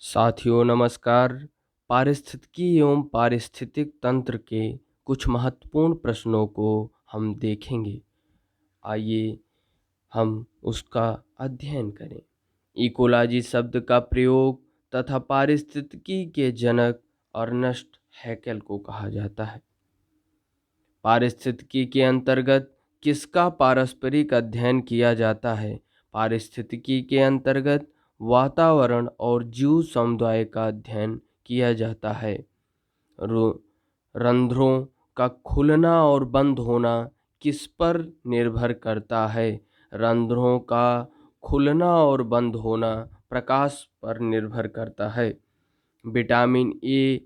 साथियों नमस्कार। पारिस्थितिकी एवं पारिस्थितिक तंत्र के कुछ महत्वपूर्ण प्रश्नों को हम देखेंगे। आइए हम उसका अध्ययन करें। इकोलॉजी शब्द का प्रयोग तथा पारिस्थितिकी के जनक अर्नेस्ट हैकेल को कहा जाता है। पारिस्थितिकी के अंतर्गत किसका पारस्परिक अध्ययन किया जाता है? पारिस्थितिकी के अंतर्गत वातावरण और जीव समुदाय का अध्ययन किया जाता है। रंध्रों का खुलना और बंद होना किस पर निर्भर करता है? रंध्रों का खुलना और बंद होना प्रकाश पर निर्भर करता है। विटामिन ए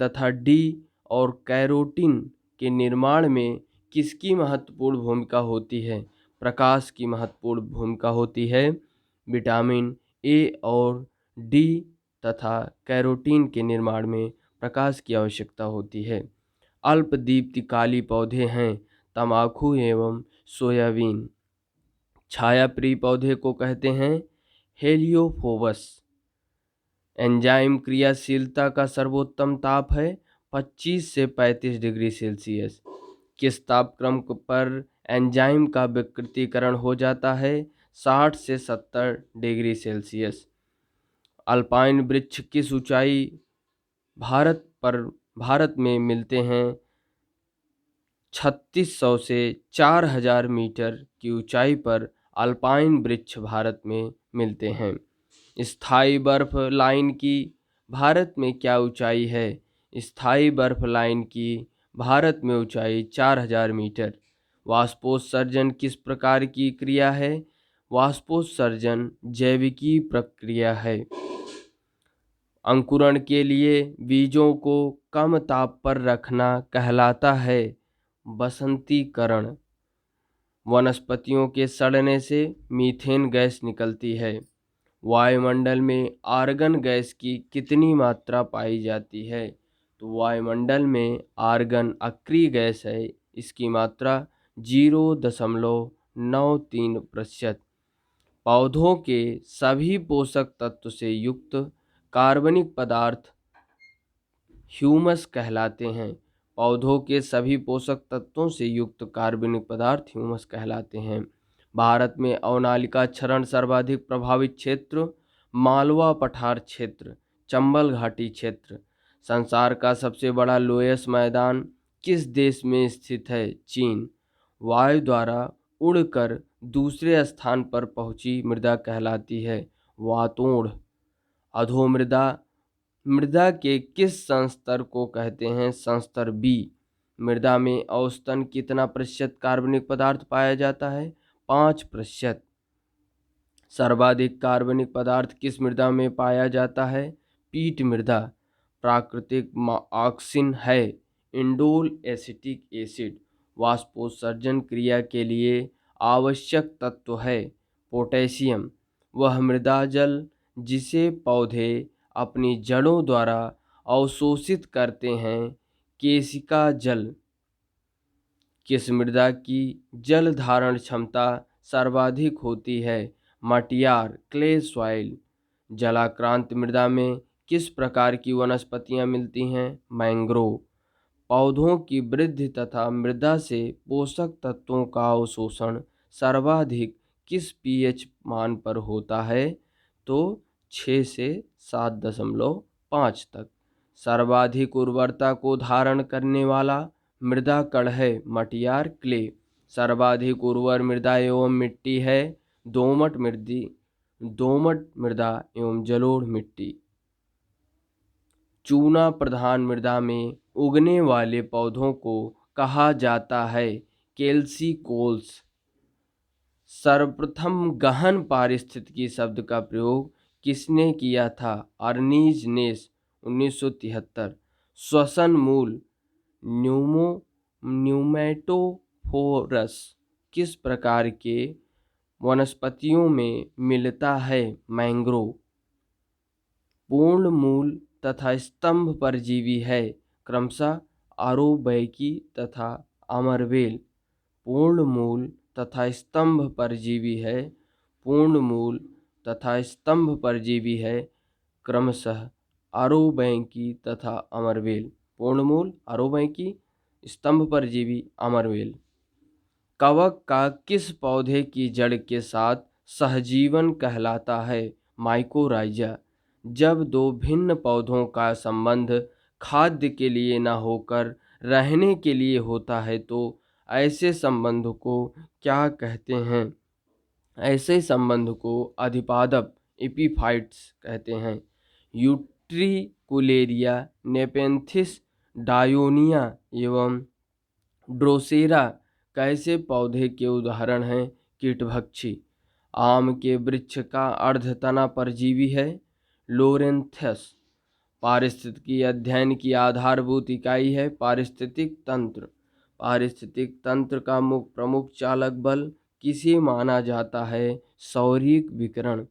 तथा डी और कैरोटीन के निर्माण में किसकी महत्वपूर्ण भूमिका होती है? प्रकाश की महत्वपूर्ण भूमिका होती है। विटामिन ए और डी तथा कैरोटीन के निर्माण में प्रकाश की आवश्यकता होती है। अल्पदीप्तिकाली पौधे हैं तंबाकू एवं सोयाबीन। छायाप्रिय पौधे को कहते हैं हेलियोफोबस। एंजाइम क्रियाशीलता का सर्वोत्तम ताप है 25 से 35 डिग्री सेल्सियस। किस तापक्रम पर एंजाइम का विकृतीकरण हो जाता है? 60 से 70 डिग्री सेल्सियस। अल्पाइन वृक्ष किस ऊंचाई भारत में मिलते हैं? 3600 से 4000 मीटर की ऊंचाई पर अल्पाइन वृक्ष भारत में मिलते हैं। स्थायी बर्फ लाइन की भारत में क्या ऊंचाई है? स्थायी बर्फ लाइन की भारत में ऊंचाई 4000 मीटर। वाष्पोत्सर्जन किस प्रकार की क्रिया है? वाष्पोत्सर्जन जैविकी प्रक्रिया है। अंकुरण के लिए बीजों को कम ताप पर रखना कहलाता है बसंतीकरण। वनस्पतियों के सड़ने से मीथेन गैस निकलती है। वायुमंडल में आर्गन गैस की कितनी मात्रा पाई जाती है? तो वायुमंडल में आर्गन अक्रिय गैस है, इसकी मात्रा 0.93%। पौधों के सभी पोषक तत्व से युक्त कार्बनिक पदार्थ ह्यूमस कहलाते हैं। पौधों के सभी पोषक तत्वों से युक्त कार्बनिक पदार्थ ह्यूमस कहलाते हैं। भारत में अवनालिका क्षरण सर्वाधिक प्रभावित क्षेत्र मालवा पठार क्षेत्र, चंबल घाटी क्षेत्र। संसार का सबसे बड़ा लोयस मैदान किस देश में स्थित है? चीन। वायु द्वारा उड़कर दूसरे स्थान पर पहुंची मृदा कहलाती है वातोड़। अधोमृदा मृदा के किस संस्तर को कहते हैं? संस्तर बी। मृदा में औसतन कितना प्रतिशत कार्बनिक पदार्थ पाया जाता है? 5%। सर्वाधिक कार्बनिक पदार्थ किस मृदा में पाया जाता है? पीट मृदा। प्राकृतिक ऑक्सीन है इंडोल एसिटिक एसिड। वाष्पोत्सर्जन क्रिया के लिए आवश्यक तत्व है पोटेशियम। वह मृदा जल जिसे पौधे अपनी जड़ों द्वारा अवशोषित करते हैं केशिका जल। किस मृदा की जल धारण क्षमता सर्वाधिक होती है? मटियार क्ले सॉइल। जलाक्रांत मृदा में किस प्रकार की वनस्पतियां मिलती हैं? मैंग्रोव। पौधों की वृद्धि तथा मृदा से पोषक तत्वों का अवशोषण सर्वाधिक किस पीएच मान पर होता है? तो 6 से 7.5 तक। सर्वाधिक उर्वरता को धारण करने वाला मृदा कण है मटियार क्ले। सर्वाधिक उर्वर मृदा एवं मिट्टी है दोमट मृदा एवं जलोढ़ मिट्टी। चूना प्रधान मृदा में उगने वाले पौधों को कहा जाता है कैल्सिकोल्स। सर्वप्रथम गहन पारिस्थितिकी शब्द का प्रयोग किसने किया था? अर्नीज नेस 1973। श्वसन मूल न्यूमेटोफोरस किस प्रकार के वनस्पतियों में मिलता है? मैंग्रोव। पूर्ण मूल तथा स्तंभ परजीवी है क्रमशः आरोबैकी तथा अमरवेल। पूर्ण मूल तथा स्तंभ परजीवी है। पूर्ण मूल तथा स्तंभ परजीवी है क्रमशः अरोबैंकी तथा अमरवेल। पूर्णमूल अरोबैंकी, स्तंभ परजीवी अमरवेल। कवक का किस पौधे की जड़ के साथ सहजीवन कहलाता है? माइकोराइजा। जब दो भिन्न पौधों का संबंध खाद्य के लिए न होकर रहने के लिए होता है तो ऐसे संबंध को क्या कहते हैं? ऐसे संबंध को अधिपादप एपीफाइट्स कहते हैं। यूट्रिकुलेरिया, नेपेंथिस, डायोनिया एवं ड्रोसेरा कैसे पौधे के उदाहरण हैं? कीटभक्षी। आम के वृक्ष का अर्धतना परजीवी है, लोरेंथस। पारिस्थितिकी अध्ययन की आधारभूत इकाई है पारिस्थितिक तंत्र। पारिस्थितिक तंत्र का प्रमुख चालक बल किसे माना जाता है? सौरिक विकिरण।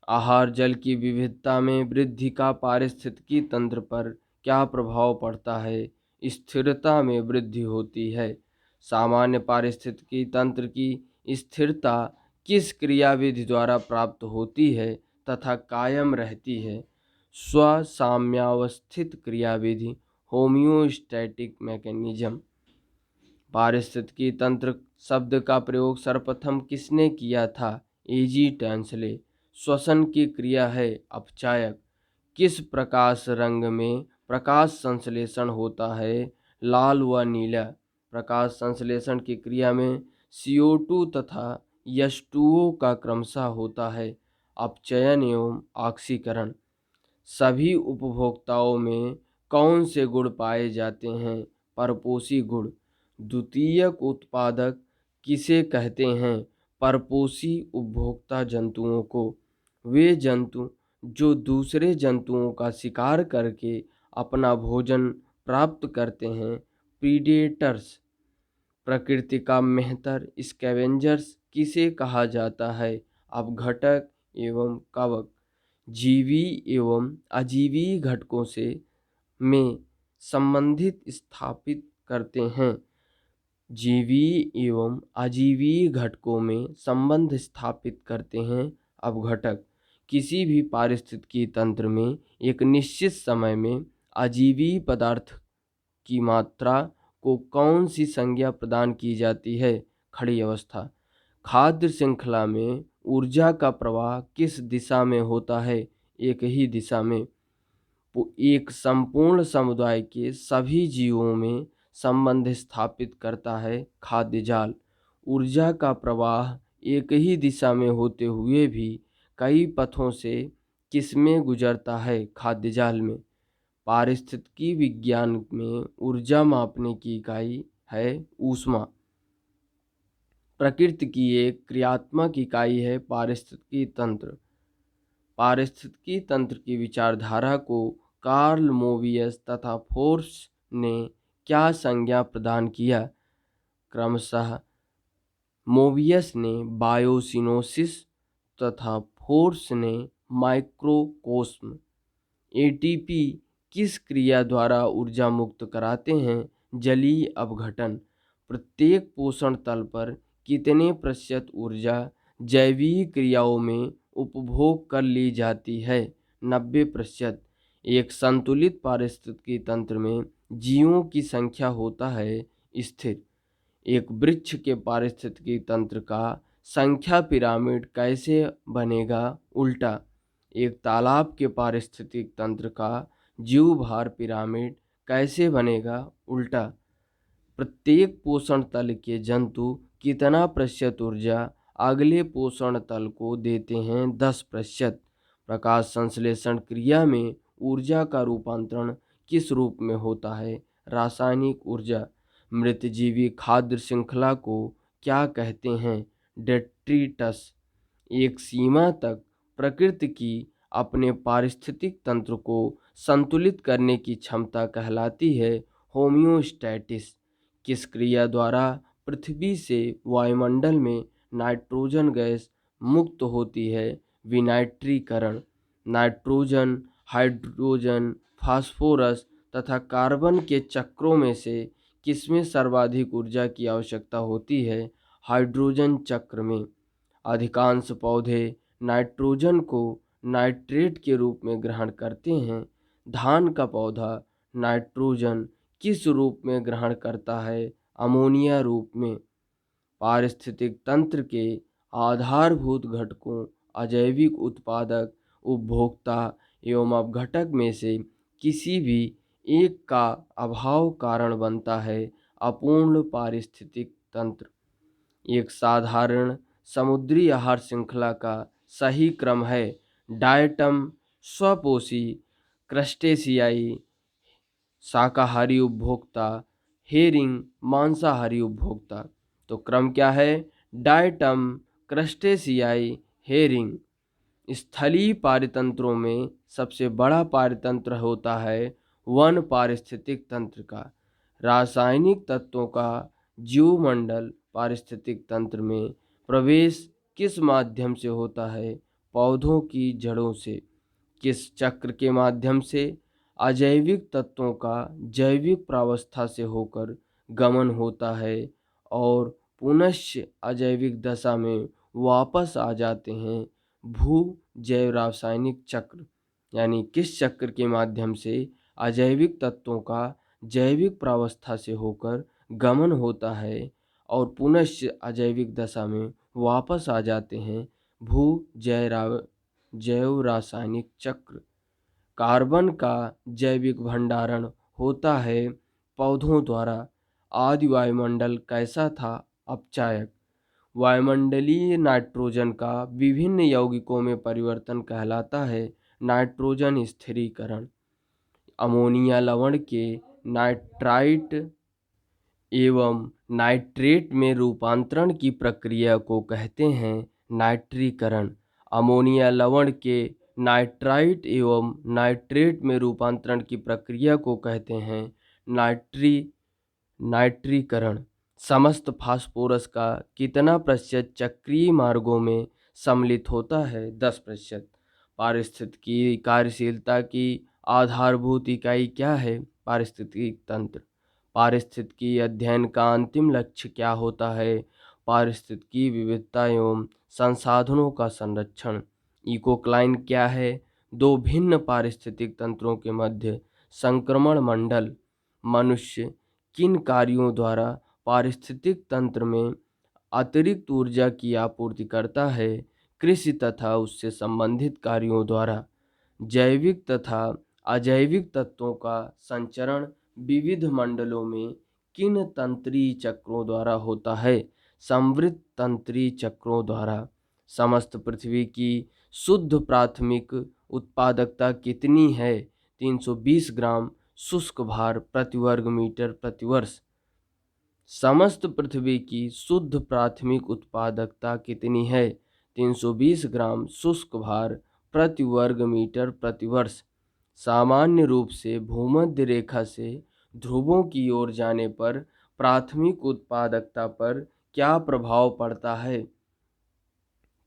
आहार जल की विविधता में वृद्धि का पारिस्थितिकी तंत्र पर क्या प्रभाव पड़ता है? स्थिरता में वृद्धि होती है। सामान्य पारिस्थितिकी तंत्र की स्थिरता किस क्रियाविधि द्वारा प्राप्त होती है तथा कायम रहती है? स्वसाम्यावस्थित क्रियाविधि, होम्योस्टैटिक मैकेनिज्म। पारिस्थितिकी तंत्र शब्द का प्रयोग सर्वप्रथम किसने किया था? एजी टैंसले। श्वसन की क्रिया है अपचायक। किस प्रकाश रंग में प्रकाश संश्लेषण होता है? लाल व नीला। प्रकाश संश्लेषण की क्रिया में CO2 तथा H2O का क्रमशः होता है अपचयन एवं ऑक्सीकरण। सभी उपभोक्ताओं में कौन से गुण पाए जाते हैं? परपोषी गुण। द्वितीयक उत्पादक किसे कहते हैं? परपोषी उपभोक्ता जंतुओं को। वे जंतु जो दूसरे जंतुओं का शिकार करके अपना भोजन प्राप्त करते हैं, प्रीडेटर्स। प्रकृति का मेहतर स्कैवेंजर्स किसे कहा जाता है? अपघटक एवं कवक। जीवी एवं अजीवी घटकों से में संबंधित स्थापित करते हैं। जीवी एवं अजीवी घटकों में संबंध स्थापित करते हैं अपघटक। किसी भी पारिस्थितिकी तंत्र में एक निश्चित समय में अजीवी पदार्थ की मात्रा को कौन सी संज्ञा प्रदान की जाती है? खड़ी अवस्था। खाद्य श्रृंखला में ऊर्जा का प्रवाह किस दिशा में होता है? एक ही दिशा में। एक संपूर्ण समुदाय के सभी जीवों में संबंध स्थापित करता है खाद्य जाल। ऊर्जा का प्रवाह एक ही दिशा में होते हुए भी कई पथों से किसमें गुजरता है? खाद्य जाल में। पारिस्थितिकी विज्ञान में ऊर्जा मापने की इकाई है ऊष्मा। प्रकृति की एक क्रियात्मक इकाई है पारिस्थितिकी तंत्र। पारिस्थितिकी तंत्र की विचारधारा को कार्ल मोवियस तथा फोर्ब्स ने क्या संज्ञा प्रदान किया? क्रमशः मोवियस ने बायोसिनोसिस तथा फोर्ब्स ने माइक्रोकोस्म। एटीपी किस क्रिया द्वारा ऊर्जा मुक्त कराते हैं? जलीय अपघटन। प्रत्येक पोषण तल पर कितने प्रतिशत ऊर्जा जैविक क्रियाओं में उपभोग कर ली जाती है? 90%। एक संतुलित पारिस्थितिकी तंत्र में जीवों की संख्या होता है स्थिर। एक वृक्ष के पारिस्थितिकी तंत्र का संख्या पिरामिड कैसे बनेगा? उल्टा। एक तालाब के पारिस्थितिक तंत्र का जीवभार पिरामिड कैसे बनेगा? उल्टा। प्रत्येक पोषण तल के जंतु कितना प्रतिशत ऊर्जा अगले पोषण तल को देते हैं? 10%। प्रकाश संश्लेषण क्रिया में ऊर्जा का रूपांतरण किस रूप में होता है? रासायनिक ऊर्जा। मृतजीवी खाद्य श्रृंखला को क्या कहते हैं? डेट्रिटस। एक सीमा तक प्रकृति की अपने पारिस्थितिक तंत्र को संतुलित करने की क्षमता कहलाती है होम्योस्टैटिस। किस क्रिया द्वारा पृथ्वी से वायुमंडल में नाइट्रोजन गैस मुक्त होती है? विनाइट्रीकरण। नाइट्रोजन, हाइड्रोजन, फास्फोरस तथा कार्बन के चक्रों में से किसमें सर्वाधिक ऊर्जा की आवश्यकता होती है? हाइड्रोजन चक्र में। अधिकांश पौधे नाइट्रोजन को नाइट्रेट के रूप में ग्रहण करते हैं। धान का पौधा नाइट्रोजन किस रूप में ग्रहण करता है? अमोनिया रूप में। पारिस्थितिक तंत्र के आधारभूत घटकों, अजैविक उत्पादक, उपभोक्ता एवं अपघटक में से किसी भी एक का अभाव कारण बनता है अपूर्ण पारिस्थितिक तंत्र। एक साधारण समुद्री आहार श्रृंखला का सही क्रम है डायटम स्वपोषी, क्रस्टेशियाई शाकाहारी उपभोक्ता, हेरिंग मांसाहारी उपभोक्ता। तो क्रम क्या है? डायटम, क्रस्टेशियाई, हेरिंग। स्थलीय पारितंत्रों में सबसे बड़ा पारितंत्र होता है वन पारिस्थितिक तंत्र का। रासायनिक तत्वों का जीवमंडल पारिस्थितिक तंत्र में प्रवेश किस माध्यम से होता है? पौधों की जड़ों से। किस चक्र के माध्यम से? अजैविक तत्वों का जैविक प्रावस्था से होकर गमन होता है और पुनश्च अजैविक दशा में वापस आ जाते हैं। भू जैव रासायनिक चक्र, यानी किस चक्र के माध्यम से अजैविक तत्वों का जैविक प्रावस्था से होकर गमन होता है और पुनश्च अजैविक दशा में वापस आ जाते हैं? भू जैव रासायनिक चक्र। कार्बन का जैविक भंडारण होता है पौधों द्वारा। आदि वायुमंडल कैसा था? अपचायक। वायुमंडलीय नाइट्रोजन का विभिन्न यौगिकों में परिवर्तन कहलाता है नाइट्रोजन स्थिरीकरण। अमोनिया लवण के नाइट्राइट एवं नाइट्रेट में रूपांतरण की प्रक्रिया को कहते हैं नाइट्रीकरण। अमोनिया लवण के नाइट्राइट एवं नाइट्रेट में रूपांतरण की प्रक्रिया को कहते हैं नाइट्रीकरण। समस्त फास्फोरस का कितना प्रतिशत चक्रीय मार्गों में सम्मिलित होता है? 10%। पारिस्थितिकी कार्यशीलता की आधारभूत इकाई क्या है? पारिस्थितिक तंत्र। पारिस्थितिकी अध्ययन का अंतिम लक्ष्य क्या होता है? पारिस्थितिकी विविधता एवं संसाधनों का संरक्षण। इकोक्लाइन क्या है? दो भिन्न पारिस्थितिक तंत्रों के मध्य संक्रमण मंडल। मनुष्य किन कार्यों द्वारा पारिस्थितिक तंत्र में अतिरिक्त ऊर्जा की आपूर्ति करता है? कृषि तथा उससे संबंधित कार्यों द्वारा। जैविक तथा अजैविक तत्वों का संचरण विविध मंडलों में किन तंत्रीय चक्रों द्वारा होता है? संवृत तंत्रीय चक्रों द्वारा। समस्त पृथ्वी की शुद्ध प्राथमिक उत्पादकता कितनी है? 320 ग्राम शुष्क भार प्रति वर्ग मीटर प्रति वर्ष। समस्त पृथ्वी की शुद्ध प्राथमिक उत्पादकता कितनी है? 320 ग्राम शुष्क भार प्रति वर्ग मीटर प्रति वर्ष। सामान्य रूप से भूमध्य रेखा से ध्रुवों की ओर जाने पर प्राथमिक उत्पादकता पर क्या प्रभाव पड़ता है?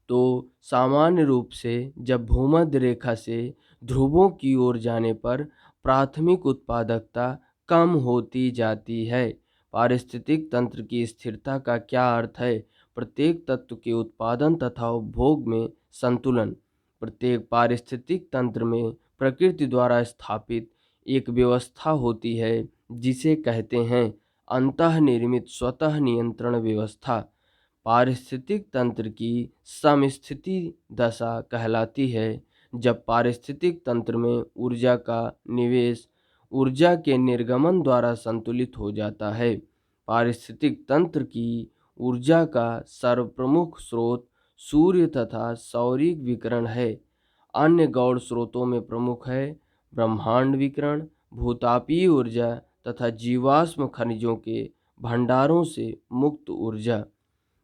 तो सामान्य रूप से जब भूमध्य रेखा से ध्रुवों की ओर जाने पर प्राथमिक उत्पादकता कम होती जाती है। पारिस्थितिक तंत्र की स्थिरता का क्या अर्थ है? प्रत्येक तत्व के उत्पादन तथा उपभोग में संतुलन। प्रत्येक पारिस्थितिक तंत्र में प्रकृति द्वारा स्थापित एक व्यवस्था होती है जिसे कहते हैं अंतःनिर्मित स्वतः नियंत्रण व्यवस्था। पारिस्थितिक तंत्र की समस्थिति दशा कहलाती है जब पारिस्थितिक तंत्र में ऊर्जा का निवेश ऊर्जा के निर्गमन द्वारा संतुलित हो जाता है। पारिस्थितिक तंत्र की ऊर्जा का सर्वप्रमुख स्रोत सूर्य तथा सौरिक विकिरण है। अन्य गौण स्रोतों में प्रमुख है ब्रह्मांड विकिरण, भूतापीय ऊर्जा तथा जीवाश्म खनिजों के भंडारों से मुक्त ऊर्जा।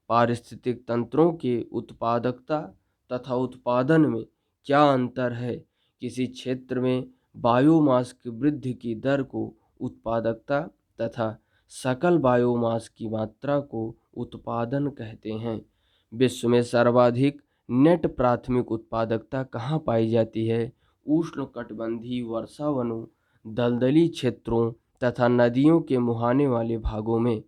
पारिस्थितिक तंत्रों के उत्पादकता तथा उत्पादन में क्या अंतर है? किसी क्षेत्र में बायोमास की वृद्धि की दर को उत्पादकता तथा सकल बायोमास की मात्रा को उत्पादन कहते हैं। विश्व में सर्वाधिक नेट प्राथमिक उत्पादकता कहाँ पाई जाती है? उष्णकटिबंधीय वर्षावनों, दलदली क्षेत्रों तथा नदियों के मुहाने वाले भागों में।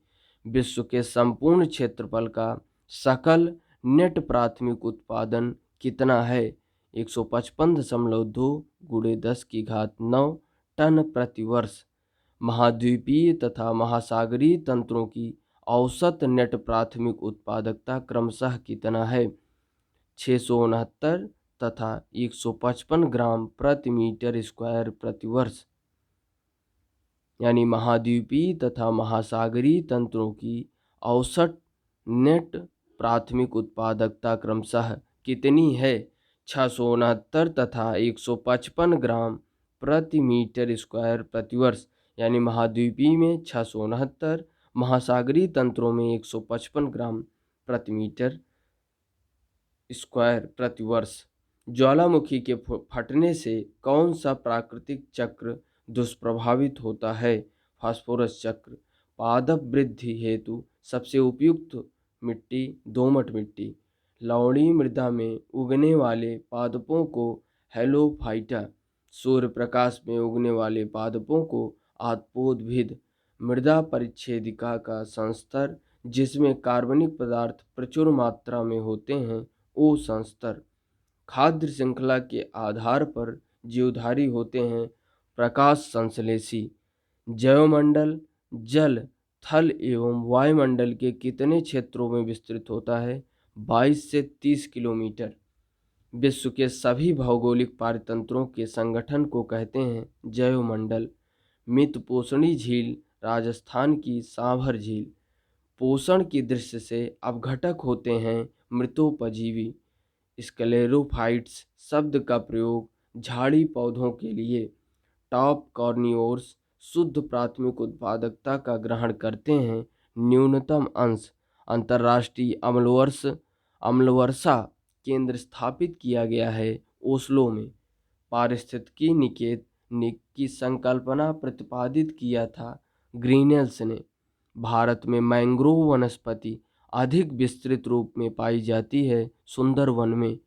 विश्व के संपूर्ण क्षेत्रफल का सकल नेट प्राथमिक उत्पादन कितना है? 155.2 × 10⁹ टन प्रति वर्ष। महाद्वीपीय तथा महासागरीय तंत्रों की औसत नेट प्राथमिक उत्पादकता क्रमशः कितना है? 669 तथा 155 ग्राम प्रति मीटर स्क्वायर प्रति वर्ष। यानी महाद्वीपीय तथा महासागरीय तंत्रों की औसत नेट प्राथमिक उत्पादकता क्रमशः कितनी है? 669 तथा 155 ग्राम प्रति मीटर स्क्वायर प्रति वर्ष। यानी महाद्वीपीय में 669, महासागरीय तंत्रों में 155 ग्राम प्रति मीटर स्क्वायर प्रति वर्ष। ज्वालामुखी के फटने से कौन सा प्राकृतिक चक्र दुष्प्रभावित होता है? फास्फोरस चक्र। पादप वृद्धि हेतु सबसे उपयुक्त मिट्टी दोमट मिट्टी। लवणीय मृदा में उगने वाले पादपों को हेलोफाइटा। सूर्य प्रकाश में उगने वाले पादपों को आत्पोद्भिद। मृदा परिच्छेदिका का संस्तर जिसमें कार्बनिक पदार्थ प्रचुर मात्रा में होते हैं ओ संस्तर। खाद्य श्रृंखला के आधार पर जीवधारी होते हैं प्रकाश संश्लेषी। जैवमंडल जल, थल एवं वायुमंडल के कितने क्षेत्रों में विस्तृत होता है? 22 से 30 किलोमीटर। विश्व के सभी भौगोलिक पारतंत्रों के संगठन को कहते हैं जैवमंडल। मित पोषणी झील राजस्थान की सांभर झील। पोषण की दृष्टि से अपघटक होते हैं मृतोपजीवी। स्क्लेरोफाइट्स शब्द का प्रयोग झाड़ी पौधों के लिए। टॉप कॉर्नियोर्स शुद्ध प्राथमिक उत्पादकता का ग्रहण करते हैं न्यूनतम अंश। अंतर्राष्ट्रीय अम्लवर्षा केंद्र स्थापित किया गया है ओस्लो में। पारिस्थितिकी निकेत की संकल्पना प्रतिपादित किया था ग्रीनेल्स ने। भारत में मैंग्रोव वनस्पति अधिक विस्तृत रूप में पाई जाती है सुंदरवन में।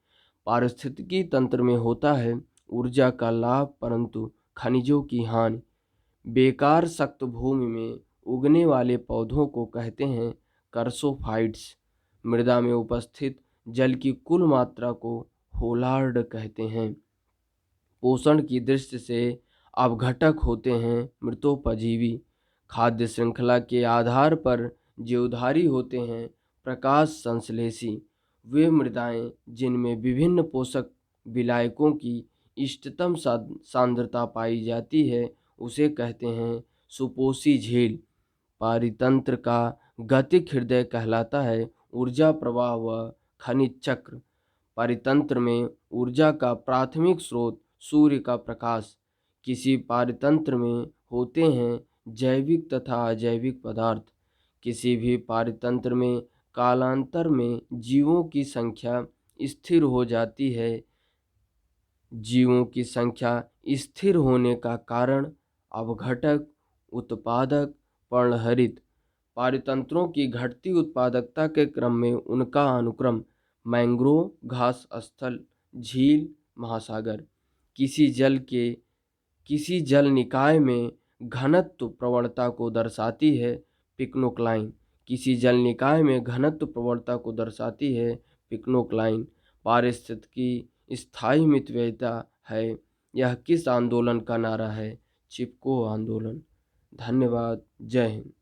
पारिस्थितिकी तंत्र में होता है ऊर्जा का लाभ परंतु खनिजों की हानि। बेकार सख्त भूमि में उगने वाले पौधों को कहते हैं कर्सोफाइट्स। मृदा में उपस्थित जल की कुल मात्रा को होलार्ड कहते हैं। पोषण की दृष्टि से अपघटक होते हैं मृतोपजीवी। खाद्य श्रृंखला के आधार पर जीवधारी होते हैं प्रकाश संश्लेषी। वे मृदाएं जिनमें विभिन्न पोषक विलायकों की इष्टतम सांद्रता पाई जाती है उसे कहते हैं सुपोषी झील। पारितंत्र का गतिक हृदय कहलाता है ऊर्जा प्रवाह व खनिज चक्र। पारितंत्र में ऊर्जा का प्राथमिक स्रोत सूर्य का प्रकाश। किसी पारितंत्र में होते हैं जैविक तथा अजैविक पदार्थ। किसी भी पारितंत्र में कालांतर में जीवों की संख्या स्थिर हो जाती है। जीवों की संख्या स्थिर होने का कारण अपघटक, उत्पादक, पर्णहरित। पारितंत्रों की घटती उत्पादकता के क्रम में उनका अनुक्रम मैंग्रोव घास स्थल, झील, महासागर। किसी जल निकाय में घनत्व प्रवणता को दर्शाती है पिक्नोक्लाइन। किसी जल निकाय में घनत्व प्रवणता को दर्शाती है पिक्नोक्लाइन। पारिस्थितिकी स्थायी मितव्ययिता है। यह किस आंदोलन का नारा है? चिपको आंदोलन। धन्यवाद। जय हिंद।